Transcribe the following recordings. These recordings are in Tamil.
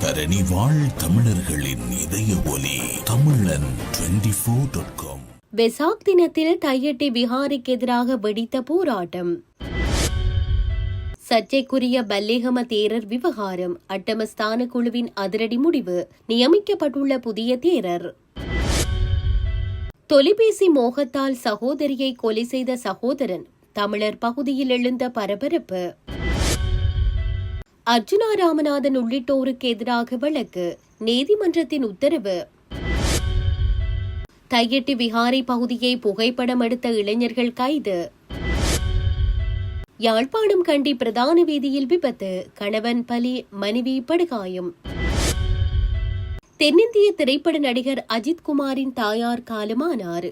தரணி வாழ் தமிழர்களின் இதய ஒலி தமிழன் 24.com. வெசாக் தினத்தில் தையட்டி விஹாரிக்கு எதிராக வெடித்த போராட்டம். சர்ச்சைக்குரிய பல்லேகம தேரர் விவகாரம். அட்டமஸ்தான குழுவின் அதிரடி முடிவு. நியமிக்கப்பட்டுள்ள புதிய தேரர். தொலைபேசி மோகத்தால் சகோதரியை கொலை செய்த சகோதரன். தமிழர் பகுதியில் எழுந்த பரபரப்பு. அர்ஜுனா ராமநாதன் உள்ளிட்டோருக்கு எதிராக வழக்கு. நீதிமன்றத்தின் உத்தரவு. தையட்டி விஹாரை பகுதியை புகைப்படம் எடுத்த இளைஞர்கள் கைது. யாழ்ப்பாணம் கண்டி பிரதான வீதியில் விபத்து. கணவன் பலி, மனைவி படுகாயம். தென்னிந்திய திரைப்பட நடிகர் அஜித் குமாரின் தாயார் காலமானார்.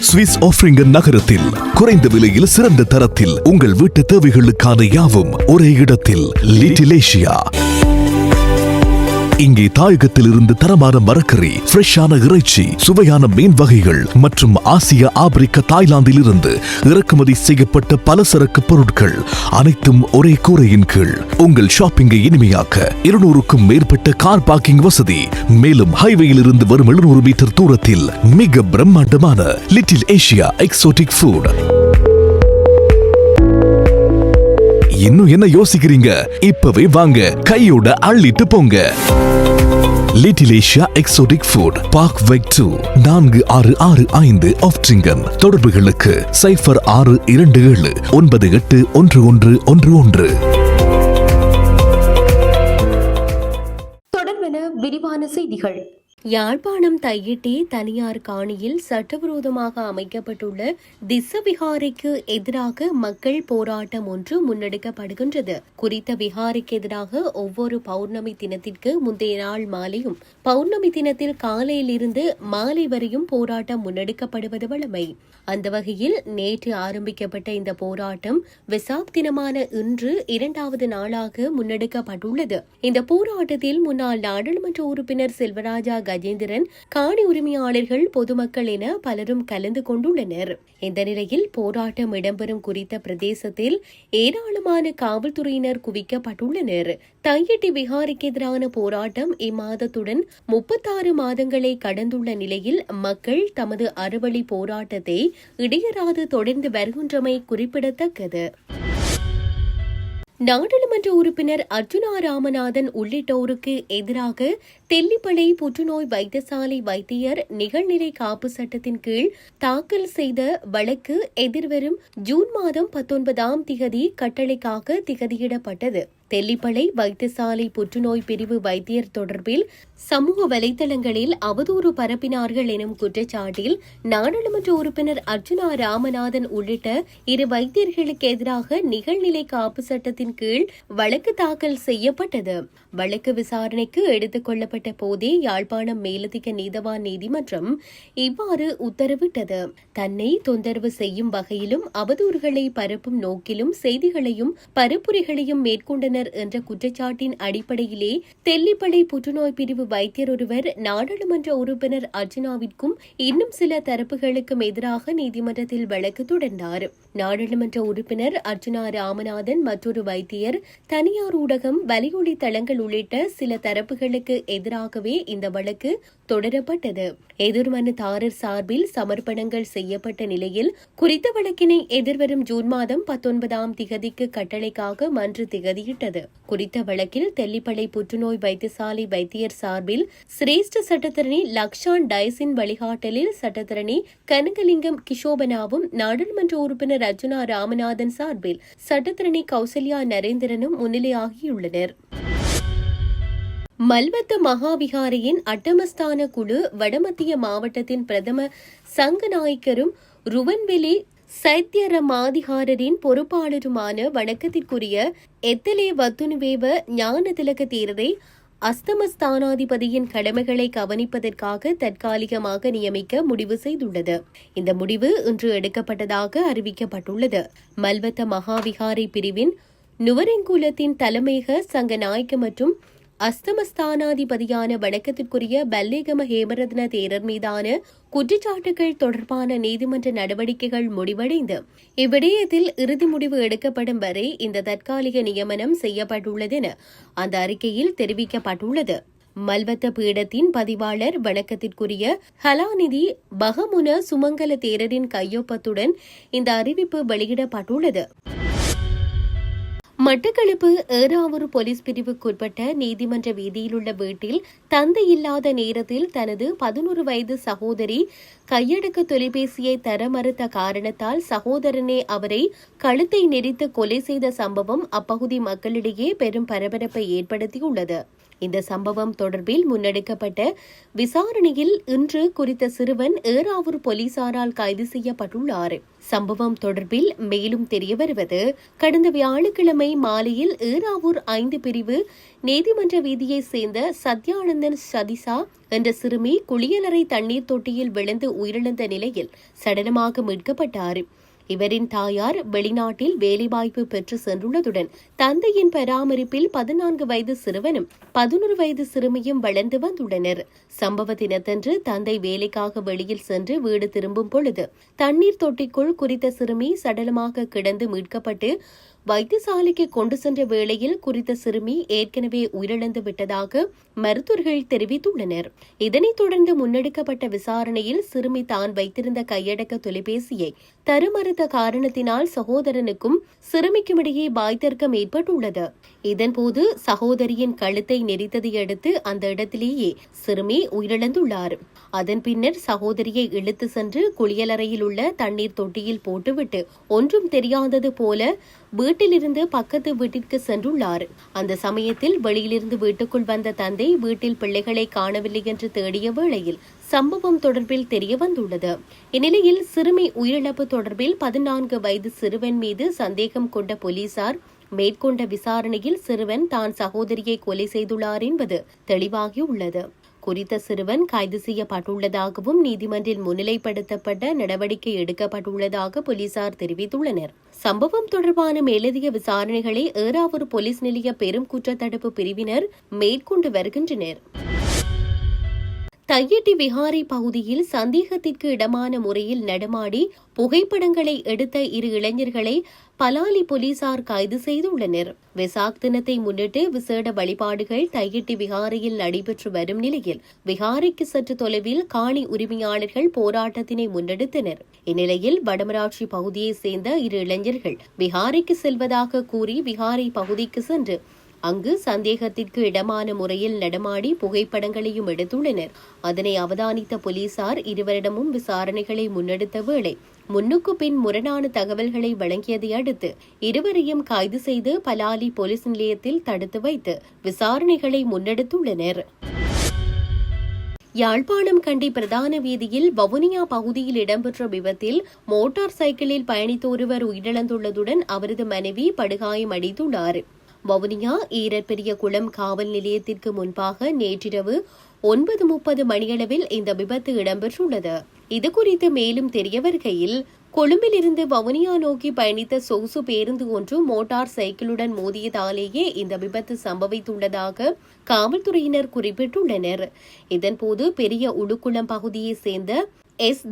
சுவிஸ் ஆஃப்ரிங்கன் நகரத்தில் குறைந்த விலையில் சிறந்த தரத்தில் உங்கள் வீட்டு தேவைகளுக்கான யாவும் ஒரே இடத்தில். Little Asia. இங்கே தாயகத்தில் இருந்து தரமான மரக்கறி, ஃப்ரெஷ்ஷான இறைச்சி, சுவையான மீன் வகைகள் மற்றும் ஆசிய, ஆப்பிரிக்க, தாய்லாந்தில் இருந்து இறக்குமதி செய்யப்பட்ட பலசரக்கு பொருட்கள் அனைத்தும் ஒரே கூரையின் கீழ். உங்கள் ஷாப்பிங்கை இனிமையாக்க 200க்கும் மேற்பட்ட கார் பார்க்கிங் வசதி. மேலும் ஹைவேயில் இருந்து வரும் 700 மீட்டர் தூரத்தில் மிக பிரம்மாண்டமான லிட்டில் ஏசியா எக்ஸோட்டிக் ஃபுட். இன்னும் என்ன யோசிக்கிறீங்க? இப்பவே வாங்க, கையோட அள்ளிட்டு போங்க. Little Asia exotic food, park வெக் 2, 4665 ஆஃப்ட்ரிங்கன். தொடர்புகளுக்கு 0627 981111. தொடர்பென விரிவான செய்திகள். யாழ்ப்பாணம் தையிட்டி தனியார் காணியில் சட்டவிரோதமாக அமைக்கப்பட்டுள்ள திஸ்ஸ விஹாரைக்கு எதிராக மக்கள் போராட்டம் ஒன்று முன்னெடுக்கப்படுகின்றது. குறித்த விஹாரைக்கு எதிராக ஒவ்வொரு பௌர்ணமி தினத்திற்கு முந்தைய நாள் மாலையும் பௌர்ணமி தினத்தில் காலையில் இருந்து மாலை வரையும் போராட்டம் முன்னெடுக்கப்படுவது வழமை. அந்த வகையில் நேற்று ஆரம்பிக்கப்பட்ட இந்த போராட்டம் வெசாக் தினமான இன்று 2வது நாளாக முன்னெடுக்கப்பட்டுள்ளது. இந்த போராட்டத்தில் முன்னாள் நாடாளுமன்ற உறுப்பினர் செல்வராஜா கஜேந்திரன், காணி உரிமையாளர்கள், பொதுமக்கள் என பலரும் கலந்து கொண்டுள்ளனர். இந்த நிலையில் போராட்டம் இடம்பெறும் குறித்த பிரதேசத்தில் ஏராளமான காவல்துறையினர் குவிக்கப்பட்டுள்ளனர். தையட்டி விஹாரிக்கு எதிரான போராட்டம் இம்மாதத்துடன் 36 மாதங்களை கடந்துள்ள நிலையில் மக்கள் தமது அறவழி போராட்டத்தை இடையறாது தொடர்ந்து வருகின்றமை குறிப்பிடத்தக்கது. நாடாளுமன்ற உறுப்பினர் அர்ஜுனா ராமநாதன் உள்ளிட்டோருக்கு எதிராக தெல்லிப்பளை புற்றுநோய் வைத்தியசாலை வைத்தியர் நிகழ்நிலை காப்பு சட்டத்தின் கீழ் தாக்கல் செய்த வழக்கு எதிர்வரும் ஜூன் மாதம் 19ஆம் திகதி கட்டளைக்காக திகதியிடப்பட்டது. தெல்லிப்பளை வைத்தியசாலை புற்றுநோய் பிரிவு வைத்தியர் தொடர்பில் சமூக வலைதளங்களில் அவதூறு பரப்பினார்கள் எனும் குற்றச்சாட்டில் நாடாளுமன்ற உறுப்பினர் அர்ஜுனா ராமநாதன் உள்ளிட்ட 2 வைத்தியர்களுக்கு எதிராக நிகழ்நிலை காப்பு சட்டத்தின் கீழ் வழக்கு தாக்கல் செய்யப்பட்டது. வழக்கு விசாரணைக்கு எடுத்துக் கொள்ளப்பட்ட போதே யாழ்ப்பாணம் மேலதிக நீதவான் நீதிமன்றம் இவ்வாறு உத்தரவிட்டது. தன்னை தொந்தரவு செய்யும் வகையிலும் அவதூறுகளை பரப்பும் நோக்கிலும் செய்திகளையும் பரப்புரைகளையும் மேற்கொண்டனர் என்ற குற்றச்சாட்டின் அடிப்படையிலே தெல்லிப்பளை புற்றுநோய் பிரிவு வைத்தியர் ஒருவர் நாடாளுமன்ற உறுப்பினர் அர்ஜுனாவிற்கும் இன்னும் சில தரப்புகளுக்கும் எதிராக நீதிமன்றத்தில் வழக்கு தொடர்ந்தார். நாடாளுமன்ற உறுப்பினர் அர்ஜுனா ராமநாதன், மற்றொரு வைத்தியர், தனியார் ஊடகம், வலையொலி தளங்கள் உள்ளிட்ட சில தரப்புகளுக்கு எதிராகவே இந்த வழக்கு தொடரப்பட்டது. எதிர்மனுதாரர் சார்பில் சமர்ப்பணங்கள் செய்யப்பட்ட நிலையில் குறித்த வழக்கினை எதிர்வரும் ஜூன் மாதம் 19ஆம் திகதிக்கு கட்டளைக்காக மன்று திகதியிட்டது. குறித்த வழக்கில் தெல்லிப்பளை புற்றுநோய் வைத்தியசாலை வைத்தியர் சார்பில் சிரேஷ்ட சட்டத்தரணி லக்ஷான் டயஸின் வழிகாட்டலில் சட்டத்தரணி கனகலிங்கம் கிஷோபனாவும், நாடாளுமன்ற உறுப்பினர் அர்ஜுனா ராமநாதன் சார்பில் சட்டத்தரணி கௌசல்யா நரேந்திரனும் முன்னிலையாகியுள்ளனர். மல்வத்த மகாவிகாரியின் அட்டமஸ்தான குழு வடமத்திய மாவட்டத்தின் பிரதம சங்கநாயக்கரும் ருவன்வெளி சைத்தியரமாதிகாரரின் பொறுப்பாளருமான வணக்கத்திற்குரிய எத்தலே வத்துனுவேவ ஞானதிலக தேரரை அஸ்தமஸ்தானாதிபதியின் கடமைகளை கவனிப்பதற்காக தற்காலிகமாக நியமிக்க முடிவு செய்துள்ளது. இந்த முடிவு இன்று எடுக்கப்பட்டதாக அறிவிக்கப்பட்டுள்ளது. மல்வத்த மகாவிகாரை பிரிவின் நுவரெங்குலத்தின் தலைமையக சங்கநாயக்க மற்றும் அஸ்தமஸ்தானாதிபதியான வணக்கத்திற்குரிய பல்லேகம ஹேமரத்ன தேரர் மீதான குற்றச்சாட்டுகள் தொடர்பான நீதிமன்ற நடவடிக்கைகள் முடிவடைந்து இவ்விடயத்தில் இறுதி முடிவு எடுக்கப்படும் வரை இந்த தற்காலிக நியமனம் செய்யப்பட்டுள்ளது என அந்த அறிக்கையில் தெரிவிக்கப்பட்டுள்ளது. மல்வத்த பீடத்தின் பதிவாளர் வணக்கத்திற்குரிய ஹலாநிதி பகமுன சுமங்கல தேரரின் கையொப்பத்துடன் இந்த அறிவிப்பு வெளியிடப்பட்டுள்ளது. மட்டக்களப்பு ஏறாவூர் போலீஸ் பிரிவுக்குட்பட்ட நீதிமன்ற வீதியிலுள்ள வீட்டில் தந்தை இல்லாத நேரத்தில் தனது 11 வயது சகோதரி கையடக்க தொலைபேசியை தர மறுத்த காரணத்தால் சகோதரனே அவரை கழுத்தை நெரித்து கொலை செய்த சம்பவம் அப்பகுதி மக்களிடையே பெரும் பரபரப்பை ஏற்படுத்தியுள்ளது. இந்த சம்பவம் தொடர்பில் முன்னெடுக்கப்பட்ட விசாரணையில் இன்று குறித்த சிறுவன் ஏறாவூர் போலீசாரால் கைது செய்யப்பட்டுள்ளார். சம்பவம் தொடர்பில் மேலும் தெரியவருவது, கடந்த வியாழக்கிழமை மாலையில் ஏறாவூர் 5 பிரிவு நீதிமன்ற வீதியைச் சேர்ந்த சத்யானந்தன் சதிசா என்ற சிறுமி குளியலறை தண்ணீர் தொட்டியில் விழுந்து உயிரிழந்த நிலையில் சடலமாக மீட்கப்பட்டார். இவரின் தாயார் வெளிநாட்டில் வேலைவாய்ப்பு பெற்று சென்றுள்ளதுடன் தந்தையின் பராமரிப்பில் 14 வயது சிறுவனும் 11 வயது சிறுமியும் வளர்ந்து வந்துள்ளனர். சம்பவ தினத்தன்று தந்தை வேலைக்காக வெளியில் சென்று வீடு திரும்பும் பொழுது தண்ணீர் தொட்டிக்குள் குறித்த சிறுமி சடலமாக கிடந்து மீட்கப்பட்டு வைத்தியசாலைக்கு கொண்டு சென்ற வேளையில் குறித்த சிறுமி ஏற்கனவே உயிரிழந்து விட்டதாக மருத்துவர்கள் தெரிவித்துள்ளனர். இதனைத் தொடர்ந்து முன்னெடுக்கப்பட்ட விசாரணையில் சிறுமி தான் வைத்திருந்த கையடக்க தொலைபேசியை தரமறுத்த காரணத்தினால் சகோதரனுக்கும் சிறுமிக்கும் இடையே வாய்த்தர்க்கம் ஏற்பட்டுள்ளது. இதன்போது சகோதரியின் கழுத்தை நெரித்ததை அடுத்து அந்த இடத்திலேயே சிறுமி உயிரிழந்துள்ளார். அதன் பின்னர் சகோதரியை இழுத்து சென்று குளியலறையில் உள்ள தண்ணீர் தொட்டியில் போட்டுவிட்டு ஒன்றும் தெரியாதது போல வீட்டிலிருந்து பக்கத்து வீட்டிற்கு சென்றுள்ளார். அந்த சமயத்தில் வெளியிலிருந்து வீட்டுக்குள் வந்த தந்தை வீட்டில் பிள்ளைகளை காணவில்லை என்று தேடிய வேளையில் சம்பவம் தொடர்பில் தெரியவந்துள்ளது. இந்நிலையில் சிறுமி உயிரிழப்பு தொடர்பில் 14 வயது சிறுவன் மீது சந்தேகம் கொண்ட போலீசார் மேற்கொண்ட விசாரணையில் சிறுவன் தான் சகோதரியை கொலை செய்துள்ளார் என்பது தெளிவாகியுள்ளது. குறித்த சிறுவன் கைது செய்யப்பட்டுள்ளதாகவும் நீதிமன்றில் முன்னிலைப்படுத்தப்பட்ட நடவடிக்கை எடுக்கப்பட்டுள்ளதாக போலீசார் தெரிவித்துள்ளனர். சம்பவம் தொடர்பான மேலதிக விசாரணைகளை ஏறாவூர் போலீஸ் நிலைய பெரும் குற்றத்தடுப்பு பிரிவினர் மேற்கொண்டு வருகின்றனர். தையட்டி விஹாரை பகுதியில் சந்தேகத்திற்கு இடமான முறையில் நடமாடி புகைப்படங்களை எடுத்த 2 இளைஞர்களை பலாலி போலீசார் கைது செய்துள்ளனர். வெசாக் தினத்தை முன்னிட்டு விசேட வழிபாடுகள் தையட்டி விஹாரையில் நடைபெற்று வரும் நிலையில் விஹாரைக்கு சற்று தொலைவில் காணி உரிமையாளர்கள் போராட்டத்தினை முன்னெடுத்தனர். இந்நிலையில் வடமராட்சி பகுதியைச் சேர்ந்த 2 இளைஞர்கள் விஹாரைக்கு செல்வதாக கூறி விஹாரை பகுதிக்கு சென்று அங்கு சந்தேகத்திற்கு இடமான முறையில் நடமாடி புகைப்படங்களையும் எடுத்துள்ளனர். அதனை அவதானித்த போலீசார் இருவரிடமும் விசாரணைகளை முன்னெடுத்த வேளை முன்னுக்கு பின் முரணான தகவல்களை வழங்கியதை அடுத்து இருவரையும் கைது செய்து பலாலி போலீஸ் நிலையத்தில் தடுத்து வைத்து விசாரணைகளை முன்னெடுத்துள்ளனர். யாழ்ப்பாணம் கண்டி பிரதான வீதியில் வவுனியா பகுதியில் இடம்பெற்ற விபத்தில் மோட்டார் சைக்கிளில் பயணித்த ஒருவர் உயிரிழந்துள்ளதுடன் அவரது மனைவி படுகாயமடைந்துள்ளார். வவுனியா ஈரப்பெரியகுளம் காவல் நிலையத்திற்கு முன்பாக நேற்றிரவு 9:30 மணியளவில் இந்த விபத்து இடம்பெற்றுள்ளது. இதுகுறித்து மேலும் தெரிய வருகையில், கொழும்பிலிருந்து வவுனியா நோக்கி பயணித்த சொகுசு பேருந்து ஒன்று மோட்டார் சைக்கிளுடன் மோதியதாலேயே இந்த விபத்து சம்பவித்துள்ளதாக காவல்துறையினர் குறிப்பிட்டுள்ளனர். இதன்போது பெரிய உடுக்குளம் பகுதியைச் சேர்ந்த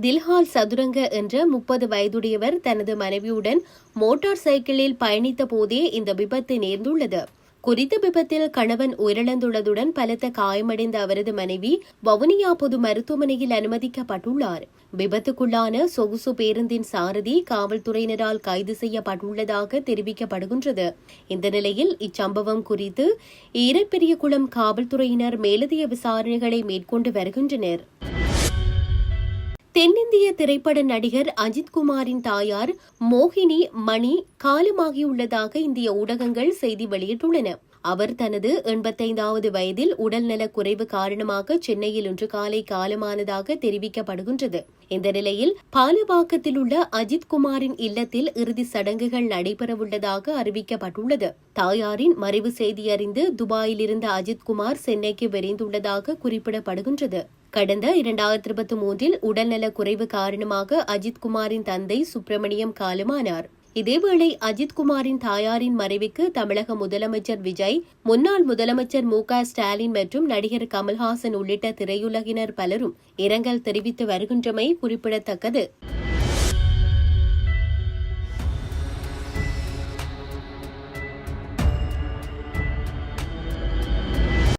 தில்ஹால் சதுரங்க என்ற 30 வயதுடையவர் தனது மனைவியுடன் மோட்டார் சைக்கிளில் பயணித்த போதே இந்த விபத்து நேர்ந்துள்ளது. குறித்த விபத்தில் கணவன் உயிரிழந்துள்ளதுடன் பலத்த காயமடைந்த அவரது மனைவி வவுனியா பொது மருத்துவமனையில் அனுமதிக்கப்பட்டுள்ளார். விபத்துக்குள்ளான சொகுசு பேருந்தின் சாரதி காவல்துறையினரால் கைது செய்யப்பட்டுள்ளதாக தெரிவிக்கப்படுகின்றது. இந்த நிலையில் இச்சம்பவம் குறித்து ஈரப்பெரியகுளம் காவல்துறையினர் மேலதிக விசாரணைகளை மேற்கொண்டு வருகின்றனர். தென்னிந்திய திரைப்பட நடிகர் அஜித்குமாரின் தாயார் மோகினி மணி காலமாகியுள்ளதாக இந்திய ஊடகங்கள் செய்தி வெளியிட்டுள்ளன. அவர் தனது 85வது வயதில் உடல்நலக் குறைவு காரணமாக சென்னையில் இன்று காலை காலமானதாக தெரிவிக்கப்படுகின்றது. இந்த நிலையில் பாலவாக்கத்தில் உள்ள அஜித்குமாரின் இல்லத்தில் இறுதி சடங்குகள் நடைபெறவுள்ளதாக அறிவிக்கப்பட்டுள்ளது. தாயாரின் மறைவு செய்தி அறிந்து துபாயில் இருந்த அஜித்குமார் சென்னைக்கு விரைந்துள்ளதாக குறிப்பிடப்படுகின்றது. கடந்த 2023 உடல்நலக் குறைவு காரணமாக அஜித்குமாரின் தந்தை சுப்பிரமணியம் காலமானார். இதேவேளை அஜித்குமாரின் தாயாரின் மறைவுக்கு தமிழக முதலமைச்சர் விஜய், முன்னாள் முதலமைச்சர் மு.க. ஸ்டாலின் மற்றும் நடிகர் கமல்ஹாசன் உள்ளிட்ட திரையுலகினர் பலரும் இரங்கல் தெரிவித்து வருகின்றமை குறிப்பிடத்தக்கது.